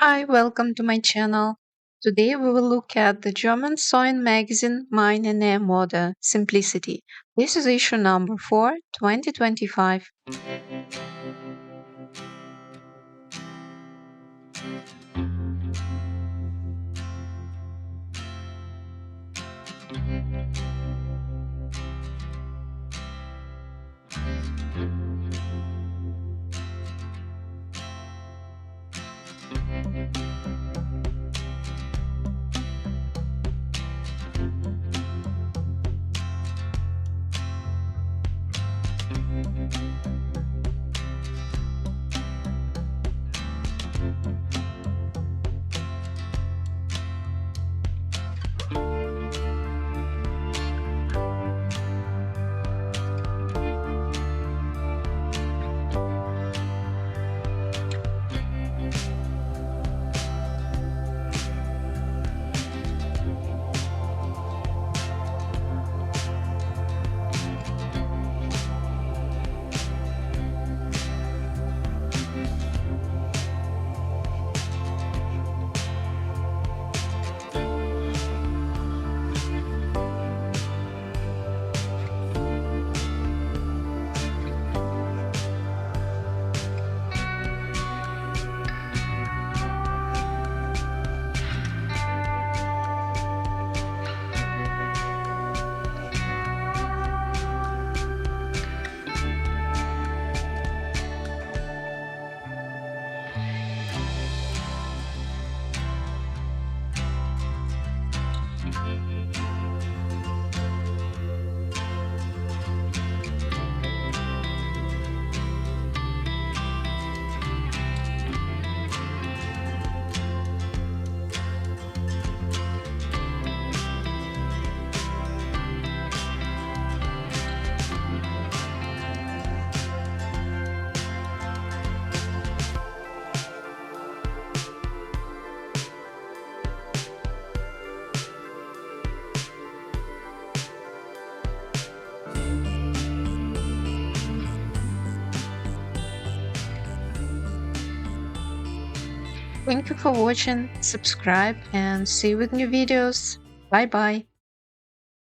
Hi, welcome to my channel. Today we will look at the German sewing magazine Meine Nähmode Simplicity. This is issue number 4, 2025. Thank you for watching, subscribe and see you with new videos. Bye bye.